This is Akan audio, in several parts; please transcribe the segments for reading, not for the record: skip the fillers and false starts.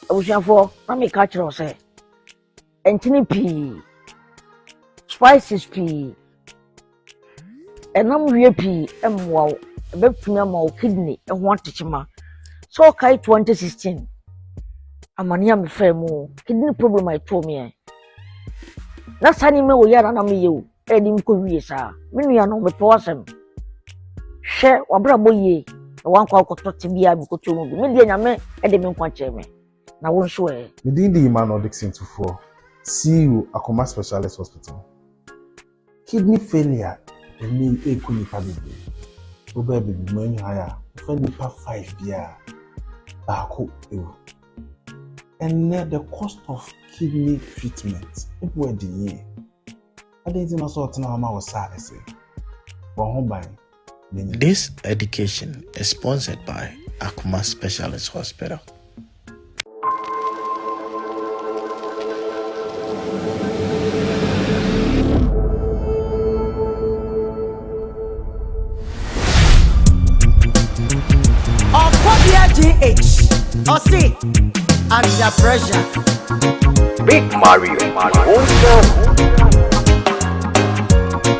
abusuafo na me ka kire say entini pii spices pii enam wie pii emwa ebetumi ama o kidney eho atechema so kai 2016 amania me fremu kidney problem I told me na sani me wo yara na me ye o edi mko wie sa me nua no me to asem hwe wabra boye wan kwa kotote bia bi koto mu me dia nyame ede me nkwa che me na won so e me din di Emmanuel Dixon Tufo CEO Akoma Specialist Hospital kidney failure eni ekuni pabibi oba bibi mani haya fani pa 5 bia baako ewu and the cost of kidney treatment people the year I didn't know so na ma was sad say This education is sponsored by Akoma Specialist Hospital. GH or see under pressure. Big Mario.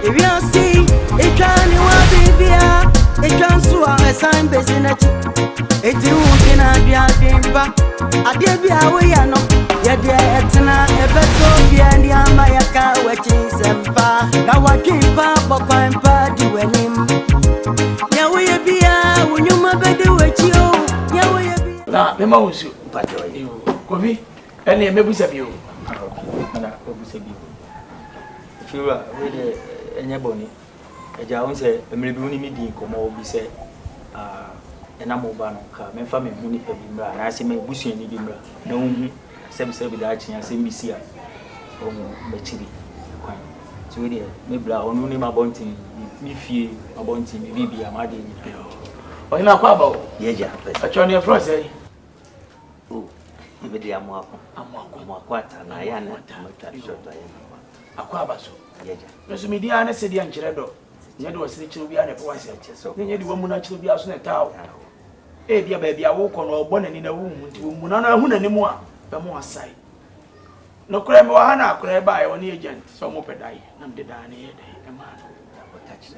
If you see it can be it can so a sign business. It won't in a biampa. I did be away no. Yet etna ebeto and the Amayaka watching sempa. Now I keep up but party when him. Now we be when you my bed with you. Na mema wonsu pato yo kobi ene mebusa bi o na obusa bi fiwa we de enye boni eja won se emrebi woni mi din komo obi se ena mo ba no ka memfa me hu ni pa bi mra na se me busu ni bi mra na hu se bi da chian se misi a o mo mechiri kwan so we de me bra onu ni mabontin mi fie mabontin mi bibi amade ni o ina kwa ba o yeja acho ni fro se Ibedi amwako ata na ya na mata shota ya akwa abaso yeja meso media na se dia nkire do nye de wose kire bia na pe wase acheso nye de wamu na kire bia so na tawo e bia ba bia wo kɔ no obo na ni na wu mu nti wo mu na na hu na ni mu a be mu asai no kure me wa ha na kure ba ye woni agent so mo pedai na mde da na ye de e ma no touch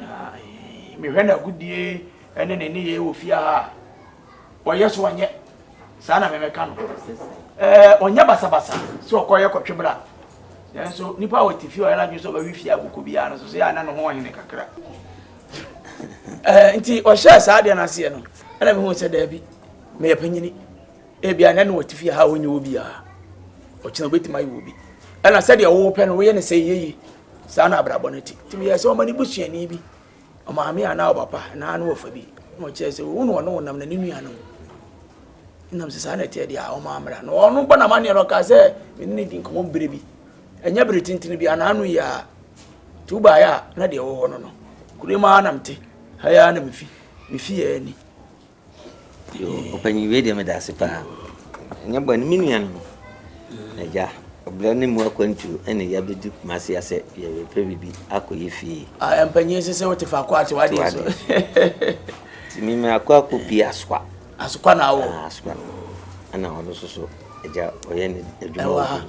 me hwe na gudie ene ne ni ye wo fia ha wo yeso wanye sana memeka no onya basabasa so okoye kotwebra so nipa wotifi o yala nso ba wifi abuko bia no so ya na no ho hene kakra nti o sha sa ade na se no ana me hu se da bi me yapanyini e bia na no wotifi ha onye obi a o kina betima yi obi ana se de wo pe no wo ye ne se yeyi sana abrabonati timi ye se o mani busuani bi o ma me ana o papa na anu ofa bi mo che se wo no no nam na ni nua no inam se sana tie dia o ma amra no onu gba na mane ro ka se ni din ko mbere bi enya bere tintin bi ananu ya tuba ya na de wo no no kure ma anamte ha ya na mifi ya ni yo opanyi we de me da se pa enya gba ni minua no eja obla ni mu akwantu ene ya bedu kumase ya se ye pe bibi akoye fie empanyi se wote fa kwa ati wade so ti mi me akwa ko bi aswa asukwa na awo asukwa ana hono so eja oye ni eduma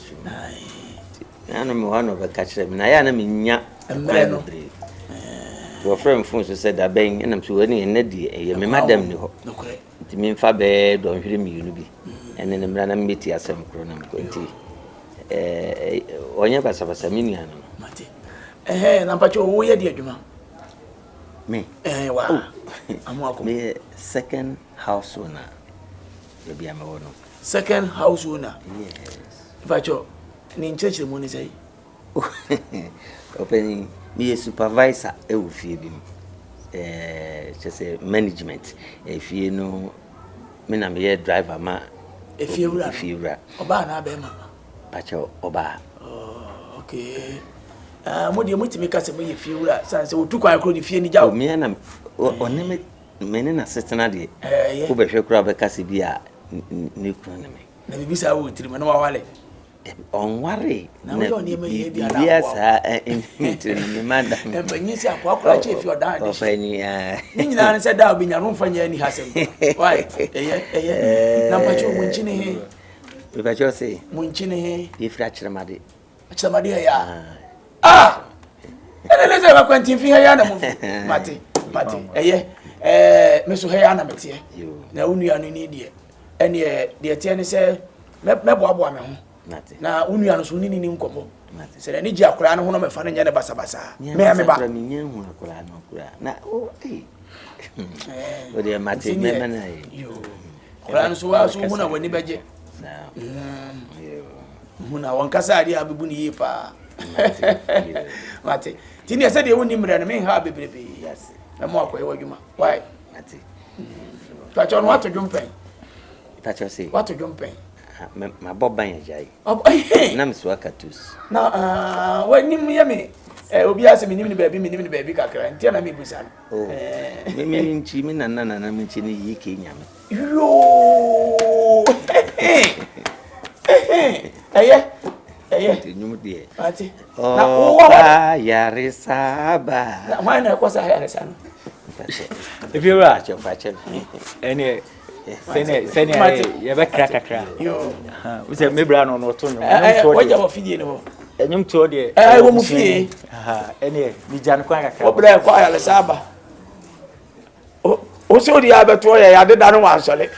ana me wano ba ka kire me na ya na me nya emre no to friend phone so said that ben enam so wani en di e me madam ni ho nti me mfa be don hwere mi yunu bi ene ne mra na meti asem kro na mko nti onye basabasa mi nua no mate na mpacho wo ye di adwuma me wa amwako me second house owner e bia me wono second house owner yes mpacho ni ncheche mo ni sai opening me supervisor e wo fie bi just management e fie no me na me driver ma e fie wura oba na be ma pacho oba okay mo de mutimi ka se mo ye fie wura sanse otu kwa akro di fie ni jawo me na oneme me na setena de wo be hwe kura be ka se bi a ni kura na me na bibi sa wo tiri mo na wale on worry na wo ni me ye bi ala yes into ni madam e banyi si akwa akra che fie odan de ofani ni nyina ne se da obi nya no mfanya ni hasem why na mpacho mo nchi ne If I just say, Munchine, if I Chramadi. Somebody, ah, and let's have a quantum for Hayana, Mati, Miss Hayana, Matia. Now, only an idiot. And yet, the attorney said, Mabwa, now, only an Sunni in Combo. Said, I need your crown, one of my funny Bassa Bassa. May I remember me? Now, oh, but dear Martin, you. Crown so as soon as when you budget. Muna wankasa ade abebuni pa mate tini said you woni mra na me ha bebrebe yes na mo akoye wadwuma why mate twacho no wato dwumpen twacho say wato dwumpen ma boban ajai na mso akatus na wani me obi ase minim ni baabi kakra ntia na me busa no me nchi me na me nchi ni yike nyame yo nyum die ati na wa yare saba na why na ko sa yare sana if you are your fache any sene ye be krakra yo we say me bra no to no wo ja wo fidie no nyum to de wo mu fie any mi jan kwa kakra wo bra kwa yare saba o so di abeto ya de da no wa sole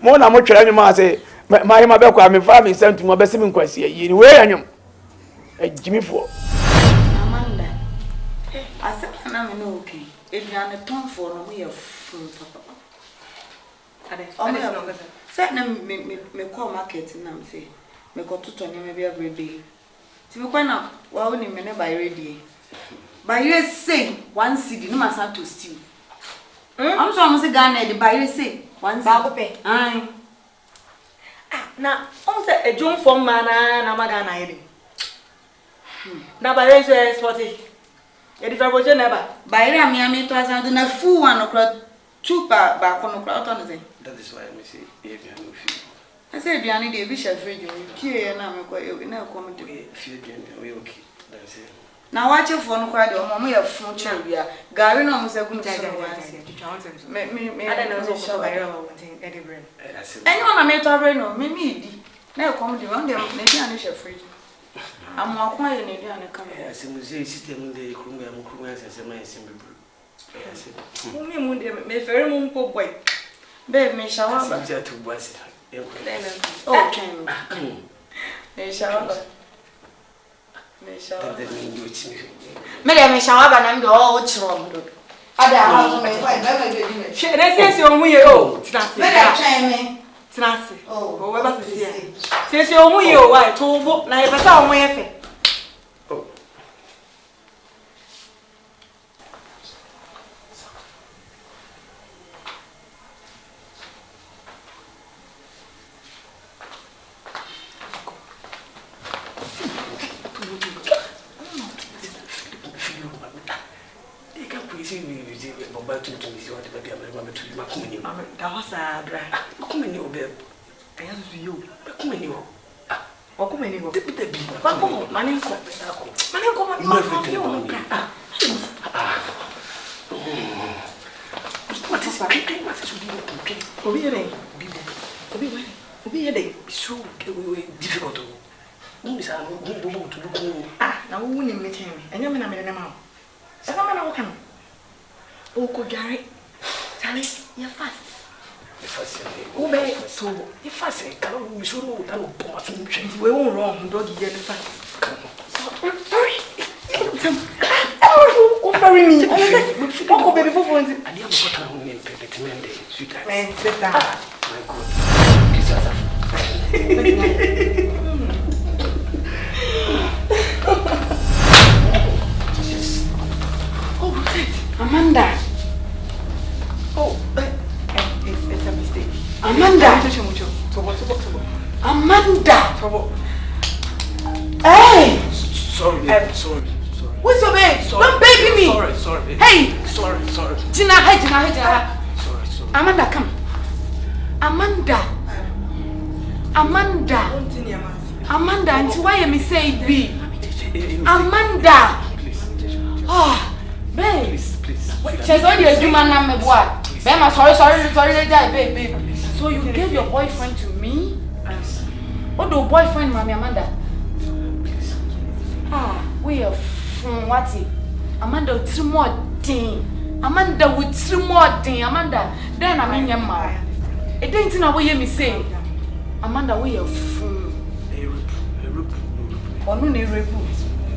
mo na mo twere nyum ase my ma be kwa me fa me sentu mo be se me nkwasi yi ni we anyum ejimifo Amanda asa na me no okay eduane ton for no mo ye fun papa ade no say na me call market na me say me ko tuto ni me be everyday ti me kwa na wa woni me ne buy ready buy say one cedi no masa to stew am so am say Ghana the buy say one cedi ba ko pe ai na on say ejun form na maga na ide na ba reso exporti e di faboje na ba bayre ami to asan na fu one okra two ba kono kra to no say that is why me say e bi no fi I say bi ani de bi chef fridge mi kie na me ko na ko me de fi bi we okay that's it na wache fo no kra de o mo ye fu che bia gari na mo say gunu so me ada na so ko bayre o tin e de bread anyone na me to bread no me di na ko mo de on de na bi ani chef fridge I'm walking in the other camera. Yes, and we say system the Kumawoood as a man simple. Yes, me very moon boy. Babe, me shower. Subject to was it. Oh, can me shower. Me shower. Me shower, but I'm the old chum. Ada house me quite very. She let's see on we oh. Me Trance. Oh, we ba se se se o mu ye o wa to bo na e pesa o mu ye fe. Oh. E ka polisi ni bomba tu si wa de ba dia ma tu ma ko ni. Da wasa dra. Ko ni o be. Aya su yo. Ko ni o. O ko ni o. Te bi. Ba ko mani ko. Mani ko ma no. What is it? What is it? Obi ere. Obi we. Obi ere. So we difficult. Mo bisa mo to look. Na wo ni me chen me. Enya me na me na ma. Esa me na wo kan. O ko gare. Tale, ya fast. Who be so if I say can we should know that we won't wrong doggy get fast. Sorry. Offering me. Oh baby for phones. I didn't put on name pretend sweet. Man, sit down. My God. Oh, what's it? Amanda. Oh, it's a mistake. Amanda. Amanda. Hey. Sorry. What's your name? Don't baby me. Sorry. Hey. Sorry. Gina. Sorry. Amanda, come. Amanda, and why am I say B? Amanda. Ah, babe. She's already a human name, boy. Babe, sorry, babe. So you gave your boyfriend to me? What do boyfriend, Mammy Amanda? Ah, we are from what? Amanda with 3 more thing. Amanda with 3 more thing. Amanda, then I mean your ma. It didn't know what you say. Amanda, we are from. Or no, repu.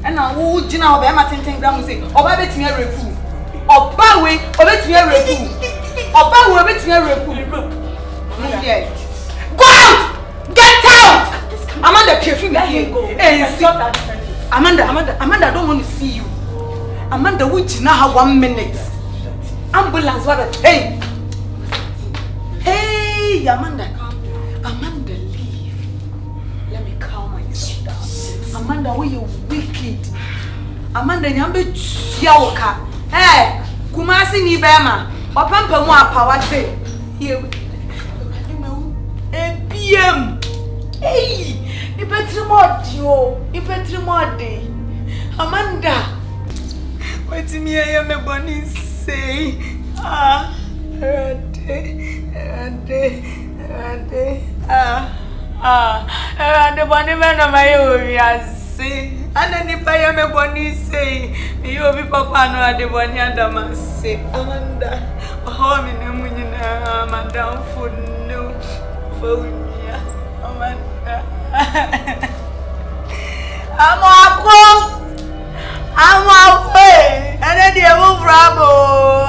And I would you know about 10 grams say, or by betting a repu. Or by way, or betting a repu. Or by way, betting a repu. Go out! Get out! Amanda, perfume here. Amanda, I don't want to see you. Amanda, would you now have 1 minute? Ambulance, what? Hey! Hey, Amanda, leave. Let me calm myself down. Amanda, we you wicked. Amanda, nyambe chiawoka. Hey, kumasi ni bema. Opampa mu apawate. Here. PM. Hey, ni petri modi. Amanda. What me I am boni say? Ah, the boni man of my own, say. And then if I am a boni say, you will be papa no the boni and the man say, Amanda, how many Amanda food no for me, Amanda. I'm away, and then they move rabo.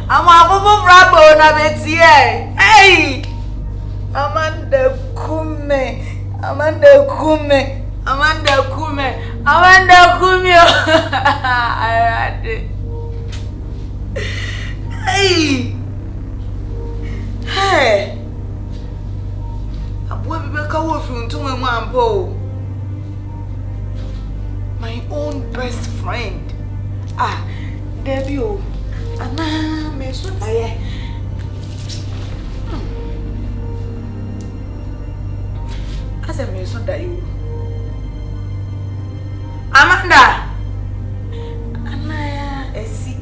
I'm a bravo, na betie. Hey, Amanda Kume. Hey, Abu Beka wo fi ntun mu ampo. My own best friend. Ah, Debio. Ana me so aye. Asa me so da you. Amanda. Ana esi.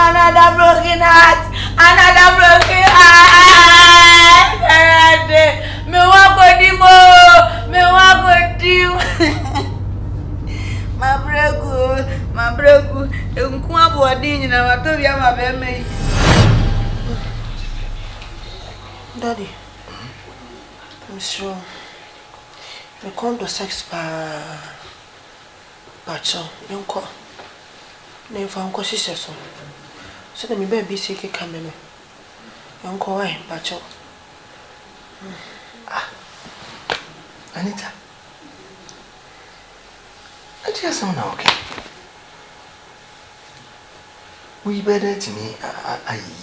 Another broken heart. Me wa go dim. My bregu. Enku abodi nyina watobi ama be mai. Daddy. I'm sure. Me come to sex Pacho, yonko. Ne fa nko sise so. So that me baby say ke kameno. Yonko why Pacho. Anita. I just don't know, okay. We better to me,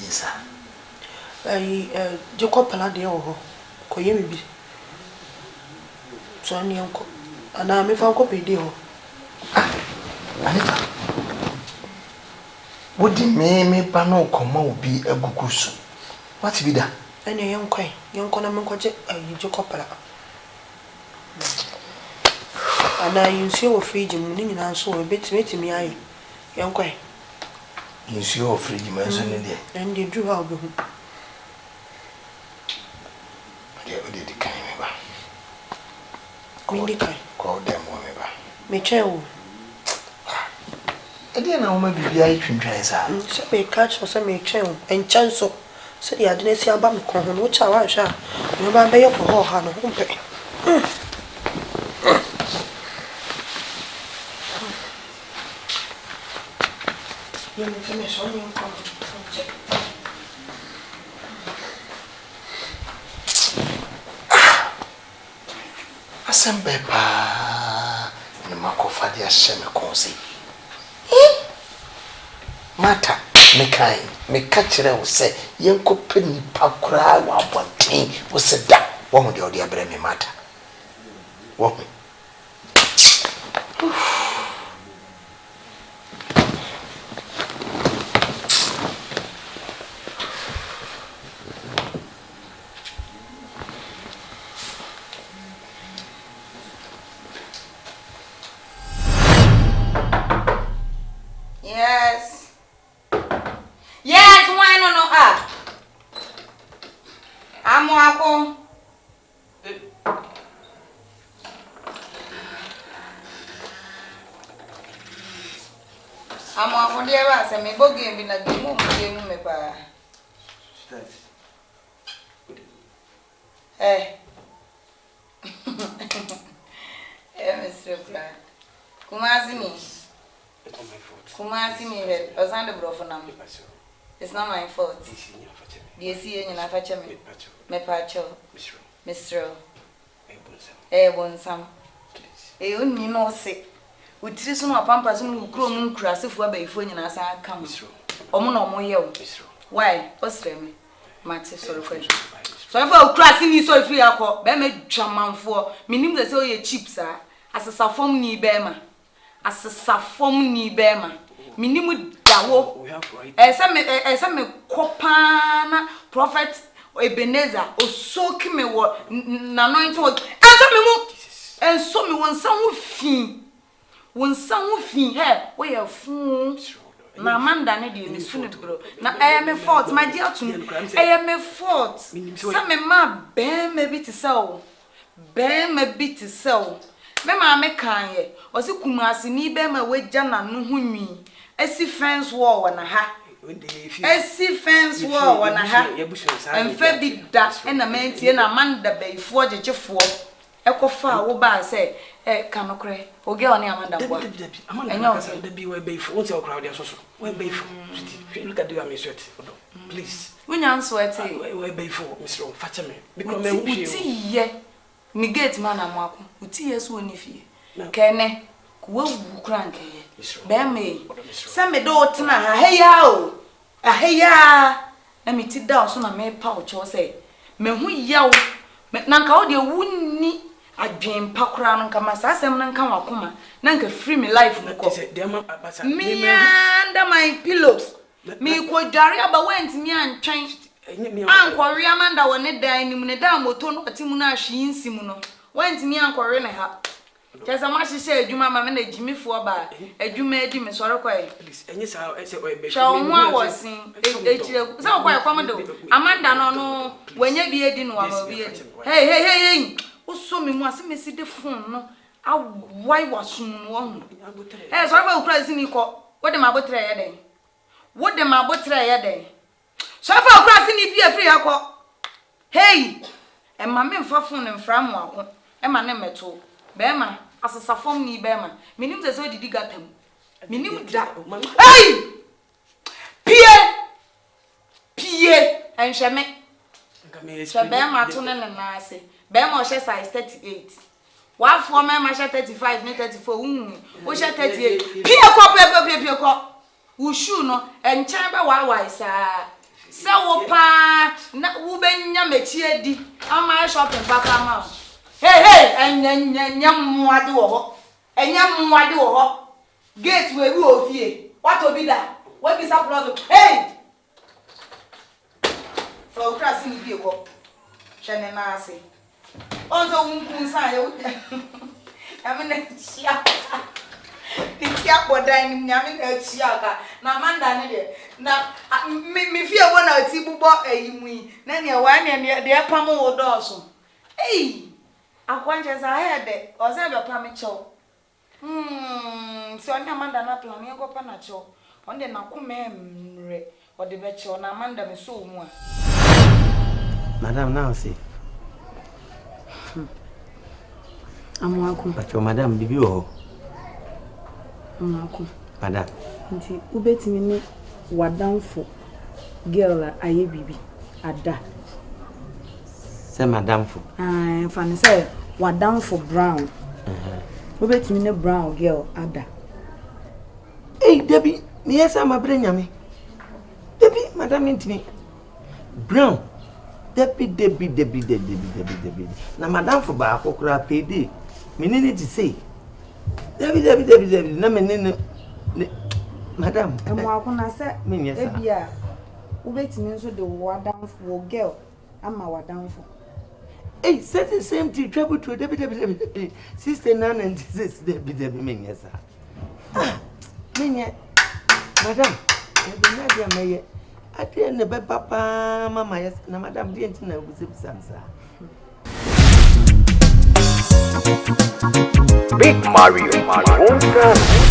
yes, Jacob Palade or Koyemi. So I'm uncle. And I'm if Uncle Pedio. Anita. What did me pano come be a gugusu? What's be that? And a young quay, young Conamanco, Jacob Pala. And I use your freedom, meaning and so a bit to me, I young quay. Use your freedom, and you drew out. Did the kind of call them women. Michel. I didn't know maybe I can try some. So may catch or some may chill and chance so. Said I didn't see a bum con, which I was sure. You might be up for her hand home pay. You may finish on your Assemble pa ni makofadi ya sheme konsi. Mata mekai mekachire wo se yenkope nipa kura wa abonten wo se da wo hu de odi abre me mata. Wo hu. Yes. Amwako. Amwako dear was a me bogi and a game me pa. Eh. Mr. Black. Kumasi me. Kumasi me. Asante brofonam. It's not my fault. The see in a fetcher me. Me pacho. Mr. Won e onni no se utiri so no pampas no kuro mu nkurasefo abaifo nyina sa aka mo omo no mo ye wo why osre me mate sorry for so if ukurase ni so free akọ be me dwamanfo minim ze o ye chips a asesa fom ni be ma minim dawo esa me kopa na prophet Ebenezer osoki me wo na anointing wo enso me mu enso me won san fi he wo ye fun na Amanda ne de ni fun bro na me fault ma di atum me fault sa me ma be me bi ti sell me ma me kan ye o si kumasi ni be ma wagya na no ho nwi esi fence wall na ha esi fence wall wana ha emfa bi da na mentie na Amanda beifo gyegyefo ekofa wo ba se kanokre oge oni Amanda boa Amanda be we beifo won se okra dia so we beifo look at the sweat please wunya sweat we beifo Mr. Facha me because me uti ye mi gate man amako uti ye so oni fie kene kuwa kranke ye be me se me do tena ha heya o aheya na me ti down so na me pa o cho say me hu yawo na nka o de wunni adwen pakora no nka masa asem na nka wakoma na nka free me life nko me under my pillows me ko dware aba went me antwen ankori Amanda woni dan ni mu ne dan moto no ati mu na ahwe insim no went me ankori ne ha Kesa ma hihye adwuma ma me na jimifo ba adwuma edi me soro kwai enye sa ese o ebe sha onwa wosin echire sa kwai kwamdo Amanda no wenye bi edi no wa bi edi hey uso mi mu asemesi de phone no awai wasun no ho soro ba ukra sini ko wode ma botre ya den soro ba ukra sini fi afri akọ hey e ma me mfa phone mfra mu akọ e ma ne meto Bema, asasa form ni bema. Minim ze so didi gatam. Minim da. Hey! Pie enhweme. So bema to na na ase. Bema o she size 38. Wa for me ma she 35 ni 34 wo she 38. Pie ko. Wo shoe no enchen be wa sa. Se wo pa na wo benya mechi adi. Ama shopping papa ma. Hey, enyamwade wo ho. Gate we ofie. What obi da? What be support? Hey! For class ni bi ko. Hwene na ase. Onzo wunkun san ye. Amene chia. Tikia bodan ni nyame na chia ka. Na Amanda ne de. Na mi fie bo na ati bubo ayimu. Na ne wa ne de pam wo doso. Hey! Akwanje za hede oze be pa me cho si oni Amanda na plan e go pa na cho onde na kuma mre ode be cho na Amanda me so mu a madam now say amwaku cho madam bibi o amwaku madam nti ubetimi ni wadanfo girl aye bibi ada say madam fo fani say wadanfo brown ubetimi ni brown girl ada Debbie me yesa mabre nyame Debbie madam intimi brown Debbie na madam fo ba akokura pede me nene ti say Debbie na me nene madam amwaku na say ebia ubetimi nso de wadanfo girl ama wadanfo say the same thing trouble to Debbie sister 996 Debbie me yesa madam Nadia meye ate ne be papa mama yes na madam di enti na buze bisamsa Big Mario, Mario.